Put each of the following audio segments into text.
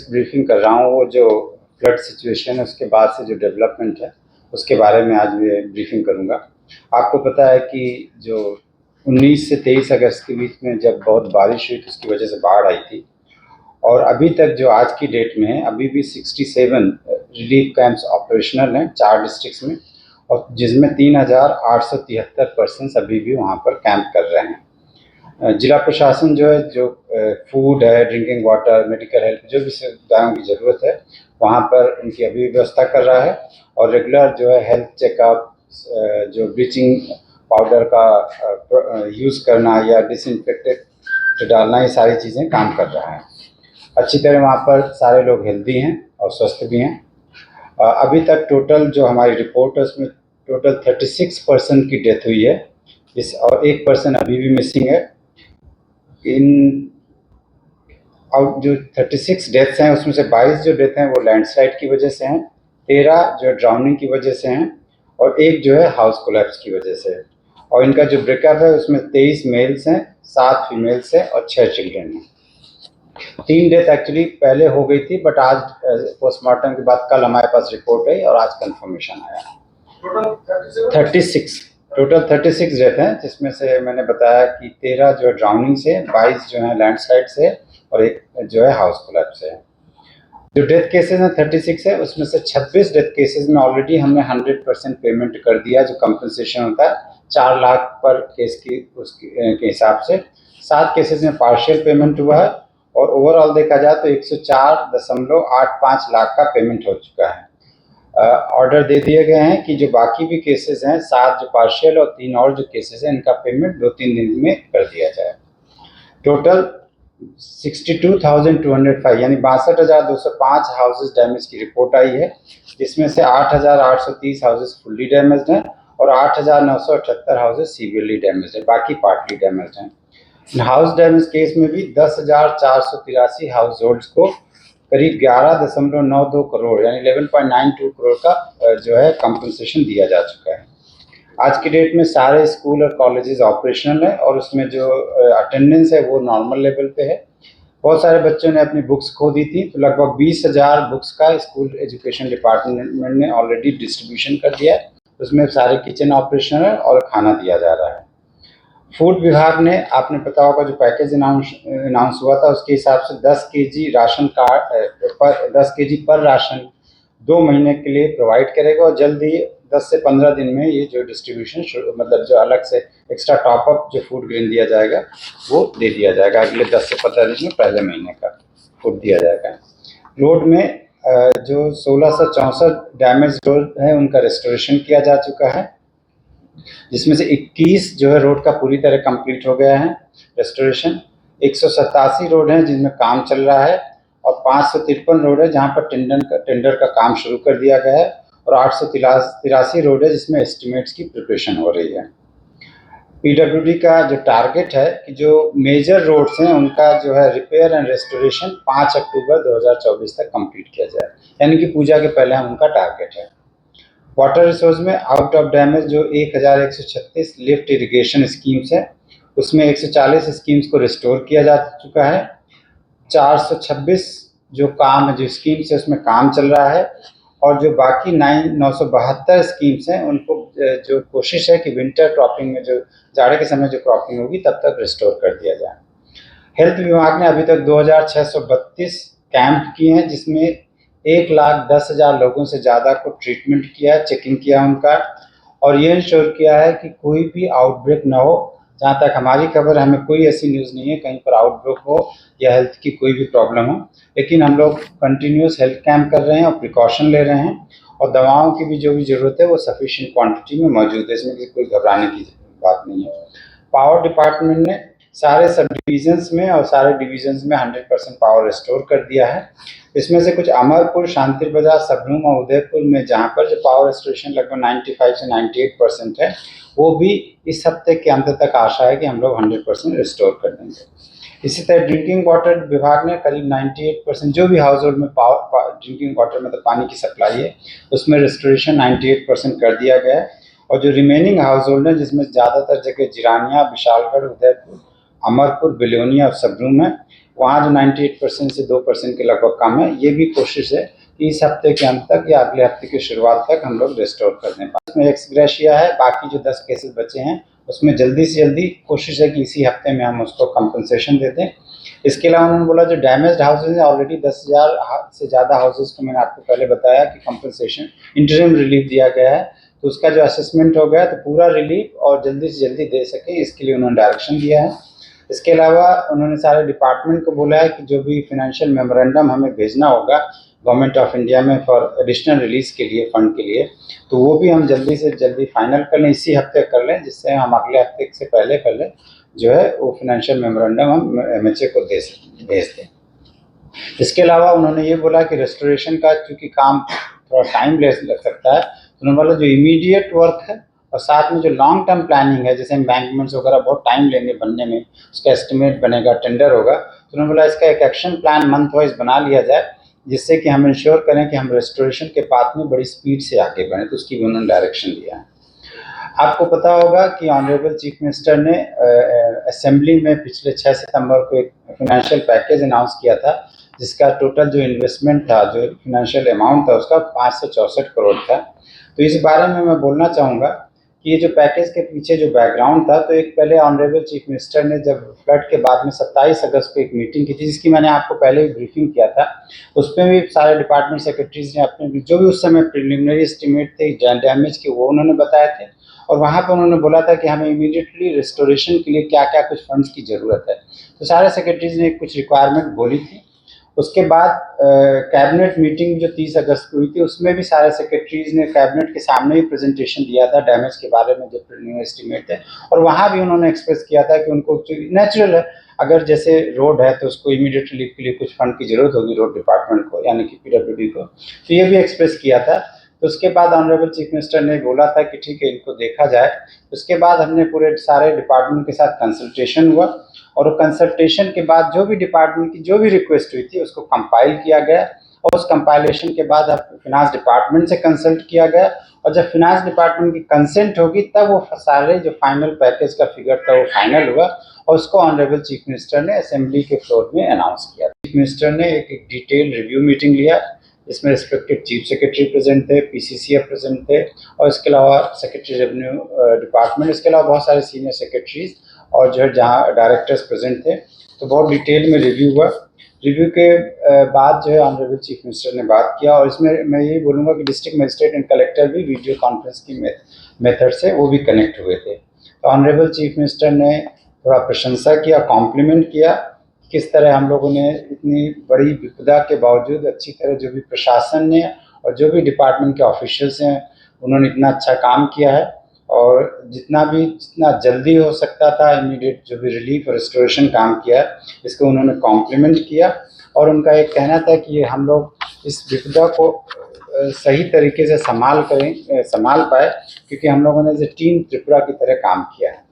Press briefing कर रहा हूँ वो जो फ्लड सिचुएशन है उसके बाद से जो डेवलपमेंट है उसके बारे में आज मैं ब्रीफिंग करूँगा। आपको पता है कि जो 19 से 23 अगस्त के बीच में जब बहुत बारिश हुई तो उसकी वजह से बाढ़ आई थी, और अभी तक जो आज की डेट में है अभी भी 67 रिलीफ कैंप्स ऑपरेशनल हैं 4 डिस्ट्रिक्ट्स में, और जिसमें 3,873 पर्सन्स अभी भी वहाँ पर कैंप कर रहे हैं। जिला प्रशासन जो है जो फूड है, ड्रिंकिंग वाटर, मेडिकल हेल्प जो भी सुविधाओं की ज़रूरत है वहाँ पर उनकी अभी व्यवस्था कर रहा है, और रेगुलर जो है हेल्थ चेकअप, जो ब्लीचिंग पाउडर का यूज़ करना या डिसइंफेक्टेंट डालना, ये सारी चीज़ें काम कर रहा है। अच्छी तरह वहाँ पर सारे लोग हेल्दी हैं और स्वस्थ भी हैं। अभी तक टोटल जो हमारी रिपोर्ट है उसमें टोटल 36 पर्सन की डेथ हुई है और 1 पर्सन अभी भी मिसिंग है। इन जो 36 डेथ्स हैं उसमें से 22 जो डेथ हैं वो लैंडस्लाइड की वजह से हैं, 13 जो ड्राउनिंग की वजह से हैं, और 1 जो है हाउस कोलैप्स की वजह से है। और इनका जो ब्रेकअप है उसमें 23 मेल्स हैं, 7 फीमेल्स हैं और 6 चिल्ड्रन हैं। 3 डेथ एक्चुअली पहले हो गई थी, बट आज पोस्टमार्टम के बाद कल हमारे पास रिपोर्ट आई और आज कंफर्मेशन आया। 36 टोटल 36 डेथ हैं, जिसमें से मैंने बताया कि 13 जो है ड्राउनिंग से, 22 जो है लैंडस्लाइड से और 1 जो है हाउस कोलैप्स से है। जो डेथ केसेस हैं 36 है, उसमें से 26 डेथ केसेस में ऑलरेडी हमने 100% पेमेंट कर दिया जो कंपनसेशन होता है 4 लाख पर केस की के हिसाब से। 7 केसेस में पार्शियल पेमेंट हुआ है और ओवरऑल देखा जाए तो 104.85 लाख का पेमेंट हो चुका है। ऑर्डर दे दिए गए हैं कि जो बाकी भी केसेस हैं 7 जो पार्शियल और 3 और जो केसेस हैं इनका पेमेंट 2-3 दिन में कर दिया जाए। टोटल 62,205 यानी 62,205 हाउसेज डैमेज की रिपोर्ट आई है, जिसमें से 8,830 हाउसेज फुल्ली डैमेज्ड हैं और 8,978 हाउसेज सीवियरली डैमेज्ड हैं, बाकी पार्टली डैमेज्ड हैं। हाउस डैमेज केस में भी 10,483 हाउस होल्ड्स को करीब 11.92 करोड़ यानी 11.92 करोड़ का जो है कंपनसेशन दिया जा चुका है। आज की डेट में सारे स्कूल और कॉलेजेस ऑपरेशनल है और उसमें जो अटेंडेंस है वो नॉर्मल लेवल पे है। बहुत सारे बच्चों ने अपनी बुक्स खो दी थी, तो लगभग 20,000 बुक्स का स्कूल एजुकेशन डिपार्टमेंट ने ऑलरेडी डिस्ट्रीब्यूशन कर दिया है। उसमें सारे किचन ऑपरेशनल है और खाना दिया जा रहा है। फूड विभाग ने, आपने पता होगा जो पैकेज अनाउंस हुआ था उसके हिसाब से 10 केजी राशन कार्ड 10 केजी पर राशन 2 महीने के लिए प्रोवाइड करेगा, और जल्द ही 10 से 15 दिन में ये जो डिस्ट्रीब्यूशन मतलब जो अलग से एक्स्ट्रा टॉपअप जो फूड ग्रेन दिया जाएगा वो दे दिया जाएगा। अगले 10 से 15 दिन में पहले महीने का फूड दिया जाएगा। रोड में जो 1664 डैमेज रोड है उनका रेस्टोरेशन किया जा चुका है, जिसमें से 21 जो है रोड का पूरी तरह कंप्लीट हो गया है रेस्टोरेशन। 187 रोड हैं जिनमें काम चल रहा है, और 553 रोड है जहां पर टेंडर का काम शुरू कर दिया गया है, और 883 रोड है जिसमें एस्टिमेट्स की प्रिपरेशन हो रही है। पीडब्ल्यूडी का जो टारगेट है कि जो मेजर रोड्स हैं उनका जो है रिपेयर एंड रेस्टोरेशन 5 अक्टूबर 2024 तक कंप्लीट किया जाए, यानी कि पूजा के पहले हम उनका टारगेट है। वाटर रिसोर्स में आउट ऑफ डैमेज जो 1136 लिफ्ट इरिगेशन स्कीम्स है उसमें 140 स्कीम्स को रिस्टोर किया जा चुका है। 426 जो काम है जो स्कीम्स है उसमें काम चल रहा है, और जो बाकी 972 स्कीम्स हैं उनको जो कोशिश है कि विंटर क्रॉपिंग में जो जाड़े के समय जो क्रॉपिंग होगी तब तक रिस्टोर कर दिया जाए। हेल्थ विभाग ने अभी तक 2,632 कैंप किए हैं, जिसमें 1,10,000 लोगों से ज़्यादा को ट्रीटमेंट किया, चेकिंग किया उनका, और ये इंश्योर किया है कि कोई भी आउटब्रेक ना हो। जहाँ तक हमारी खबर, हमें कोई ऐसी न्यूज़ नहीं है कहीं पर आउटब्रेक हो या हेल्थ की कोई भी प्रॉब्लम हो, लेकिन हम लोग कंटिन्यूस हेल्थ कैंप कर रहे हैं और प्रिकॉशन ले रहे हैं, और दवाओं की भी जो भी ज़रूरत है वो सफिशिएंट क्वांटिटी में मौजूद है, इसमें कोई घबराने की बात नहीं है। पावर डिपार्टमेंट ने सारे सब डिविजन्स में और सारे डिविजन्स में 100% पावर रिस्टोर कर दिया है। इसमें से कुछ अमरपुर, शांति बाजार, सबरूम और उदयपुर में जहाँ पर जो पावर रिस्टोरेशन लगभग 95 से 98% है, वो भी इस हफ्ते के अंत तक आशा है कि हम लोग 100% रिस्टोर कर देंगे। इसी तरह ड्रिंकिंग वाटर विभाग ने करीब 98% जो भी हाउस होल्ड में ड्रिंकिंग वाटर मतलब पानी की सप्लाई है उसमें रिस्टोरेशन 98% कर दिया गया है, और जो रिमेनिंग हाउस होल्ड है जिसमें ज़्यादातर जगह जिरानिया, विशालगढ़, उदयपुर, अमरपुर, बिलोनिया और सबरूम है, वहाँ जो 98% से 2% के लगभग कम है, ये भी कोशिश है कि इस हफ्ते के अंत तक या अगले हफ्ते की शुरुआत तक हम लोग रिस्टोर कर दें। इसमें एक्स ग्रेशिया है, बाकी जो 10 केसेस बचे हैं उसमें जल्दी से जल्दी कोशिश है कि इसी हफ्ते में हम उसको कंपनसेशन दे दें। इसके अलावा उन्होंने बोला जो डैमेज्ड हाउसेज हैं, ऑलरेडी 10,000 से ज़्यादा हाउसेज को मैंने आपको पहले बताया कि कंपनसेशन इंटरिम रिलीफ दिया गया है, तो उसका जो असेसमेंट हो गया तो पूरा रिलीफ और जल्दी से जल्दी दे सके, इसके लिए उन्होंने डायरेक्शन दिया है। इसके अलावा उन्होंने सारे डिपार्टमेंट को बोला है कि जो भी फाइनेंशियल मेमोरेंडम हमें भेजना होगा गवर्नमेंट ऑफ इंडिया में फॉर एडिशनल रिलीज के लिए, फंड के लिए, तो वो भी हम जल्दी से जल्दी फाइनल कर लें, इसी हफ्ते कर लें, जिससे हम अगले हफ्ते से पहले पहले जो है वो फाइनेंशियल मेमोरेंडम हम एमएचए को भेज दें। इसके अलावा उन्होंने ये बोला कि रेस्टोरेशन का चूँकि काम थोड़ा टाइम लग सकता है, तो उन्होंने बोला जो इमीडिएट वर्क है और साथ में जो लॉन्ग टर्म प्लानिंग है, जैसे एम्बैंकमेंट्स वगैरह बहुत टाइम लेंगे बनने में, उसका एस्टिमेट बनेगा, टेंडर होगा, तो उन्होंने बोला इसका एक एक्शन प्लान मंथ वाइज बना लिया जाए, जिससे कि हम इंश्योर करें कि हम रेस्टोरेशन के पाथ में बड़ी स्पीड से आगे बढ़ें, तो उसकी भी उन्होंने डायरेक्शन दिया है। आपको पता होगा कि ऑनरेबल चीफ मिनिस्टर ने असेंबली में पिछले 6 सितंबर को एक फाइनेंशियल पैकेज अनाउंस किया था, जिसका टोटल जो इन्वेस्टमेंट था, जो फाइनेंशियल अमाउंट था, उसका 564 करोड़ था। तो इस बारे में मैं बोलना चाहूँगा कि ये जो पैकेज के पीछे जो बैकग्राउंड था, तो एक पहले ऑनरेबल चीफ मिनिस्टर ने जब फ्लड के बाद में 27 अगस्त को एक मीटिंग की थी, जिसकी मैंने आपको पहले ही ब्रीफिंग किया था, उसमें भी सारे डिपार्टमेंट सेक्रेटरीज ने अपने जो भी उस समय प्रिलिमिनरी एस्टिमेट थे डैमेज के, वो उन्होंने बताए थे, और वहाँ पर उन्होंने बोला था कि हमें इमीडिएटली रिस्टोरेशन के लिए क्या क्या कुछ फंड्स की ज़रूरत है। तो सारे सेक्रेटरीज ने कुछ रिक्वायरमेंट बोली थी। उसके बाद कैबिनेट मीटिंग जो 30 अगस्त को हुई थी, उसमें भी सारे सेक्रेटरीज ने कैबिनेट के सामने ही प्रेजेंटेशन दिया था डैमेज के बारे में, जो प्रिलिमिनरी एस्टिमेट है, और वहाँ भी उन्होंने एक्सप्रेस किया था कि उनको नेचुरल है, अगर जैसे रोड है तो उसको इमीडिएट रिलीफ के लिए कुछ फंड की ज़रूरत होगी रोड डिपार्टमेंट को, यानी कि पीडब्ल्यूडी को, तो ये भी एक्सप्रेस किया था। तो उसके बाद ऑनरेबल चीफ मिनिस्टर ने बोला था कि ठीक है, इनको देखा जाए। उसके बाद हमने पूरे सारे डिपार्टमेंट के साथ कंसल्टेशन हुआ, और कंसल्टेशन के बाद जो भी डिपार्टमेंट की जो भी रिक्वेस्ट हुई थी उसको कंपाइल किया गया, और उस कंपाइलेशन के बाद फिनांस डिपार्टमेंट से कंसल्ट किया गया, और जब फिनांस डिपार्टमेंट की कंसेंट होगी तब वो सारे जो फाइनल पैकेज का फिगर था वो फाइनल हुआ, और उसको ऑनरेबल चीफ मिनिस्टर ने असेंबली के फ्लोर में अनाउंस किया। चीफ मिनिस्टर ने एक डिटेल रिव्यू मीटिंग लिया, इसमें रिस्पेक्टिव चीफ सेक्रेटरी प्रेजेंट थे, पीसीसीएफ प्रेजेंट थे, और इसके अलावा सेक्रेटरी रेवेन्यू डिपार्टमेंट, इसके अलावा बहुत सारे सीनियर सेक्रेटरीज और जो है जहाँ डायरेक्टर्स प्रेजेंट थे। तो बहुत डिटेल में रिव्यू हुआ। रिव्यू के बाद जो है ऑनरेबल चीफ मिनिस्टर ने बात किया, और इसमें मैं यही बोलूँगा कि डिस्ट्रिक्ट मजिस्ट्रेट एंड कलेक्टर भी वीडियो कॉन्फ्रेंस की मेथड से वो भी कनेक्ट हुए थे। तो ऑनरेबल चीफ मिनिस्टर ने थोड़ा प्रशंसा किया, कॉम्प्लीमेंट किया, किस तरह हम लोगों ने इतनी बड़ी विपदा के बावजूद अच्छी तरह जो भी प्रशासन ने और जो भी डिपार्टमेंट के ऑफिशियल्स हैं उन्होंने इतना अच्छा काम किया है, और जितना जल्दी हो सकता था इमीडिएट जो भी रिलीफ और रिस्टोरेशन काम किया है, इसको उन्होंने कॉम्प्लीमेंट किया। और उनका एक कहना था कि ये हम लोग इस विपदा को सही तरीके से संभाल पाए, क्योंकि हम लोगों ने जो टीम त्रिपुरा की तरह काम किया है।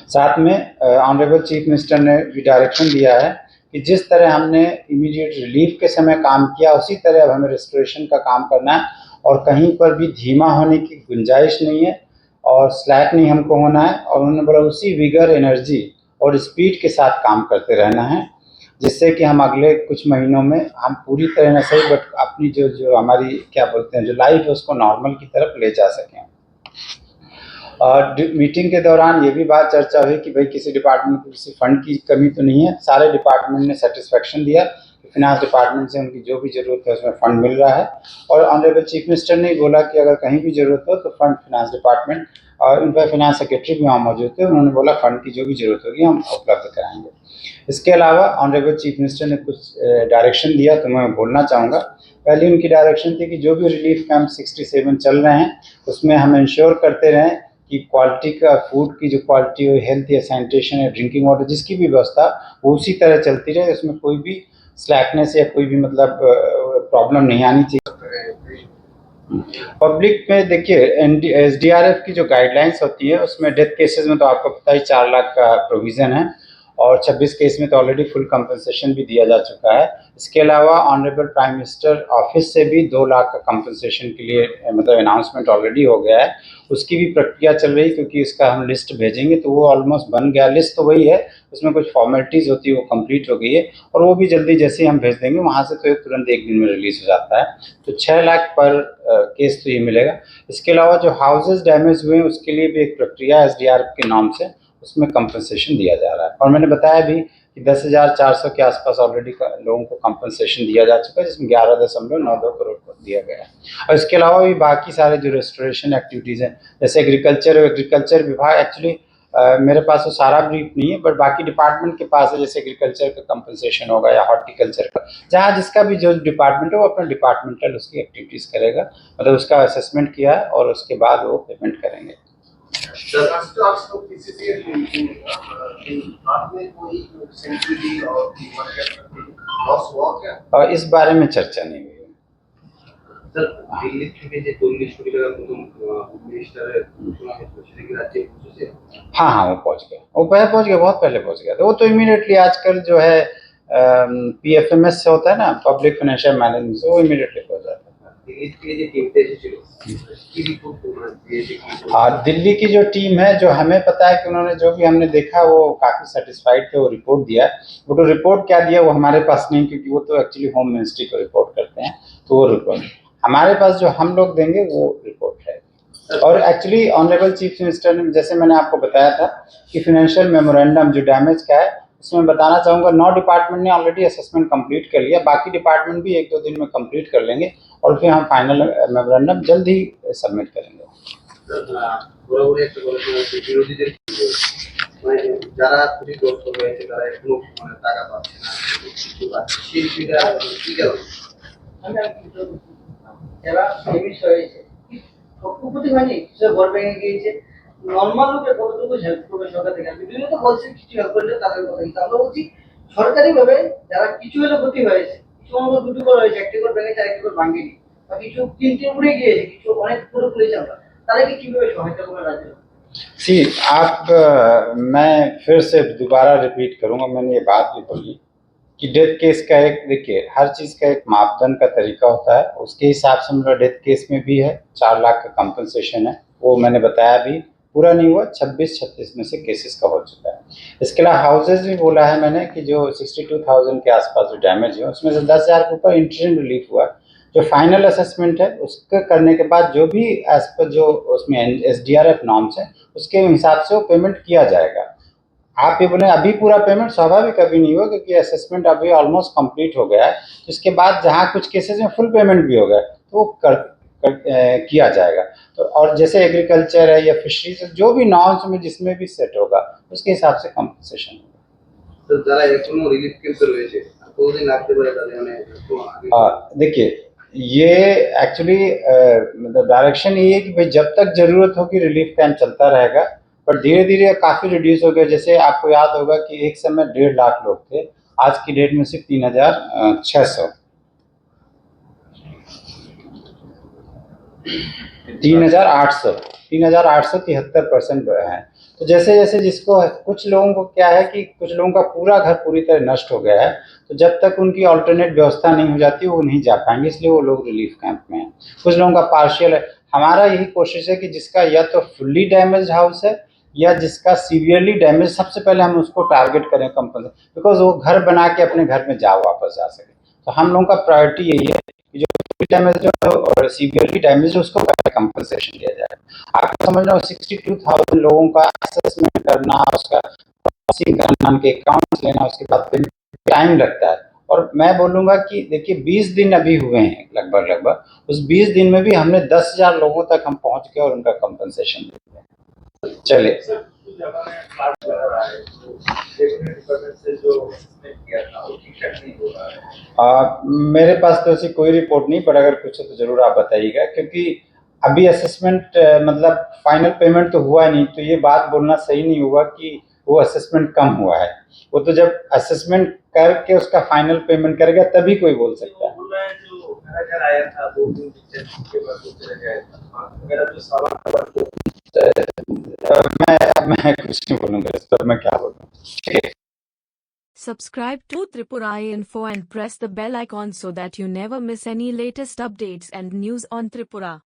साथ में ऑनरेबल चीफ मिनिस्टर ने भी डायरेक्शन दिया है कि जिस तरह हमने इमीडिएट रिलीफ के समय काम किया, उसी तरह अब हमें रिस्टोरेशन का काम करना है, और कहीं पर भी धीमा होने की गुंजाइश नहीं है और स्लैक नहीं हमको होना है। और उन्होंने बोला उसी विगर, एनर्जी और स्पीड के साथ काम करते रहना है, जिससे कि हम अगले कुछ महीनों में हम पूरी तरह न सही बट अपनी जो हमारी क्या बोलते हैं जो लाइफ है उसको नॉर्मल की तरफ ले जा सकें। और मीटिंग के दौरान ये भी बात चर्चा हुई कि भाई किसी डिपार्टमेंट को किसी फंड की कमी तो नहीं है, सारे डिपार्टमेंट ने सेटिस्फेक्शन दिया कि फिनांस डिपार्टमेंट से उनकी जो भी ज़रूरत है उसमें फ़ंड मिल रहा है। और ऑनरेबल चीफ मिनिस्टर ने बोला कि अगर कहीं भी ज़रूरत हो तो फंड फिनांस डिपार्टमेंट और उनका फिनांस सेक्रेटरी भी वहाँ मौजूद थे, उन्होंने बोला फंड की जो भी ज़रूरत होगी हम उपलब्ध कराएंगे। इसके अलावा ऑनरेबल चीफ मिनिस्टर ने कुछ डायरेक्शन दिया तो मैं बोलना चाहूँगा। पहली उनकी डायरेक्शन थी कि जो भी रिलीफ कैंप 67 चल रहे हैं उसमें हम इंश्योर करते रहें कि क्वालिटी का फूड की जो क्वालिटी हो, हेल्थ या सैनिटेशन या ड्रिंकिंग वाटर जिसकी भी व्यवस्था वो उसी तरह चलती रहे, उसमें कोई भी स्लैकनेस या कोई भी मतलब प्रॉब्लम नहीं आनी चाहिए। पब्लिक में देखिए एसडीआरएफ की जो गाइडलाइंस होती है उसमें डेथ केसेस में तो आपको पता ही 4 लाख का प्रोविज़न है, और 26 केस में तो ऑलरेडी फुल कंपनसेशन भी दिया जा चुका है। इसके अलावा ऑनरेबल प्राइम मिनिस्टर ऑफिस से भी 2 लाख का कंपनसेशन के लिए मतलब अनाउंसमेंट ऑलरेडी हो गया है। उसकी भी प्रक्रिया चल रही है, क्योंकि इसका हम लिस्ट भेजेंगे तो वो ऑलमोस्ट बन गया। लिस्ट तो वही है, उसमें कुछ फॉर्मेलिटीज़ होती है वो कंप्लीट हो गई है, और वो भी जल्दी जैसे ही हम भेज देंगे वहाँ से तो तुरंत 1 दिन में रिलीज़ हो जाता है। तो 6 लाख पर केस तो ये मिलेगा। इसके अलावा जो हाउसेज डैमेज हुए हैं उसके लिए भी एक प्रक्रिया है SDRF के नाम से, उसमें कंपनसेशन दिया जा रहा है। और मैंने बताया भी कि 10,400 के आसपास ऑलरेडी लोगों को कंपनसेशन दिया जा चुका है, जिसमें 11.92 करोड़ को दिया गया है। और इसके अलावा भी बाकी सारे जो रेस्टोरेशन एक्टिविटीज़ हैं, जैसे एग्रीकल्चर विभाग एक्चुअली मेरे पास वो सारा ब्रीफ नहीं है, बट बाकी डिपार्टमेंट के पास है। जैसे एग्रीकल्चर का कंपनसेशन होगा या हॉर्टिकल्चर का, जहाँ जिसका भी जो डिपार्टमेंट है वो अपना डिपार्टमेंटल उसकी एक्टिविटीज़ करेगा, मतलब उसका असेसमेंट किया है और उसके बाद वो पेमेंट करेंगे। और इस बारे में चर्चा नहीं हुई। दिल्ली থেকে যে 40 কোটি টাকা প্রথম মিনিস্টারের ঘোষণা হয়েছিল সেটা কি রাজ্যে পৌঁছেছে? हाँ हाँ, वो पहुंच गया, वो पहले पहुंच गया, बहुत पहले पहुंच गया। तो वो तो इमीडिएटली आजकल जो है PFMS से होता है ना, पब्लिक फाइनेंशियल मैनेजमेंट से, वो इमीडिएटली पहुंच जाता है। दिल्ली থেকে যে টিমটা এসেছিল কি রিपोर्ट দিয়েছে কি? हाँ, दिल्ली की जो टीम है, जो हमें पता है कि उन्होंने जो भी हमने देखा वो काफ़ी सेटिस्फाइड थे, वो रिपोर्ट दिया। वो तो रिपोर्ट क्या दिया वो हमारे पास नहीं, क्योंकि वो तो एक्चुअली होम मिनिस्ट्री को रिपोर्ट करते हैं, तो वो रिपोर्ट हमारे पास जो हम लोग देंगे वो रिपोर्ट है। और एक्चुअली ऑनरेबल चीफ मिनिस्टर ने, जैसे मैंने आपको बताया था कि फाइनेंशियल मेमोरेंडम जो डैमेज का है, उसमें बताना चाहूँगा 9 डिपार्टमेंट ने ऑलरेडी असेसमेंट कंप्लीट कर लिया, बाकी डिपार्टमेंट भी 1-2 दिन में कंप्लीट कर लेंगे और फिर हम फाइनल मेमोरेंडम जल्द ही सबमिट करेंगे। বরাবরই একটা গবেষণা হচ্ছে বিরোধীদের মানে যারা ক্ষতিগ্রস্ত হয়েছে তারা এখনো মানে টাকা পাচ্ছে না, কিছু পাচ্ছে সেই বিষয়টা কি কারণ? যারা ফেমিস হয়েছে সবটুকুতি হয়নি, সে ঘর ভেঙে গিয়েছে, নর্মাল লোকের কতটুকু হেল্প করবে সরকার থেকে? বিভিন্ন তো বলছে কিছু হেল্প করলে তাদের কথা, কিন্তু আমরা বলছি সরকারি ভাবে যারা কিছু হলে ক্ষতি হয়েছে, কিছু আমাদের দুটো করে হয়েছে, একটি করে ভেঙেছে আরেকটি করে ভাঙেনি, বা কিছু 3 উড়ে গিয়েছে, কিছু অনেক পুরো খুলেছে, আমরা তাদেরকে কিভাবে সহায়তা করবে রাজ্য? सी आप मैं फिर से दोबारा रिपीट करूंगा, मैंने ये बात भी बोली कि डेथ केस का एक, देखिए हर चीज़ का एक मापदंड का तरीका होता है, उसके हिसाब से मेरा डेथ केस में भी है 4 लाख का कंपनसेशन है, वो मैंने बताया भी पूरा नहीं हुआ, 26-36 में से केसेस का हो चुका है। इसके अलावा हाउसेज भी बोला है मैंने कि जो 62,000 के आसपास जो डैमेज है उसमें से 10,000 के ऊपर इंटरिम रिलीफ हुआ। जो फाइनल असेसमेंट है उसके करने के बाद जो भी एज पर जो उसमें SDRF नॉर्म्स है उसके हिसाब से वो पेमेंट किया जाएगा। आप ये बोले अभी पूरा पेमेंट, स्वाभाविक अभी नहीं हुआ, क्योंकि असेसमेंट अभी ऑलमोस्ट कंप्लीट हो गया है। इसके बाद जहाँ कुछ केसेस में फुल पेमेंट भी हो गया तो वो किया जाएगा। तो और जैसे एग्रीकल्चर है या फिशरीज, जो भी नॉर्म्स में जिसमें भी सेट होगा उसके हिसाब से कंपनसेशन होगा। তো যারা এখনো রিলিফ ক্যাম্পে রয়েছে কতদিন লাগতে পারে তাদের মানে? देखिए ये एक्चुअली मतलब डायरेक्शन ये है कि भाई जब तक जरूरत होगी रिलीफ कैंप चलता रहेगा, पर धीरे धीरे काफ़ी रिड्यूस हो गया। जैसे आपको याद होगा कि एक समय 1.5 लाख लोग थे, आज की डेट में सिर्फ 3,600 3,873% है। तो जैसे जैसे जिसको, कुछ लोगों को क्या है कि कुछ लोगों का पूरा घर पूरी तरह नष्ट हो गया है, तो जब तक उनकी अल्टरनेट व्यवस्था नहीं हो जाती वो नहीं जा पाएंगे, इसलिए वो लोग रिलीफ कैंप में हैं। कुछ लोगों का पार्शियल है। हमारा यही कोशिश है कि जिसका या तो फुल्ली डैमेज हाउस है या जिसका सीवियरली डैमेज, सबसे पहले हम उसको टारगेट करें कंपनी, बिकॉज वो घर बना के अपने घर में वापस जा सके। तो हम लोगों का प्रायोरिटी यही है कि जो डैमेज और सीवियरली डैमेज उसको पहले कंपनसेशन दिया जाए। आपको समझ रहा हूँ 62,000 लोगों का असेसमेंट करना, उसका प्रोसेसिंग करना, उनके अकाउंट्स लेना, उसके बाद टाइम लगता है। और मैं बोलूँगा कि देखिए 20 दिन अभी हुए हैं लगभग, उस 20 दिन में भी हमने 10,000 लोगों तक हम पहुँच गए और उनका कंपनसेशन दे दिया। चले मेरे पास तो ऐसी कोई रिपोर्ट नहीं, पर अगर कुछ है तो ज़रूर आप बताइएगा, क्योंकि अभी असेसमेंट मतलब फाइनल पेमेंट तो हुआ नहीं, तो ये बात बोलना सही नहीं होगा कि वो असेसमेंट कम हुआ है। वो तो जब असेसमेंट करके उसका फाइनल पेमेंट करेगा तभी कोई बोल सकता है। मैं कुछ नहीं बोलूँगा इस पर, मैं क्या बोलूँ। ठीक है। Subscribe to Tripura Info and press the bell icon so that you never miss any latest updates and news on Tripura.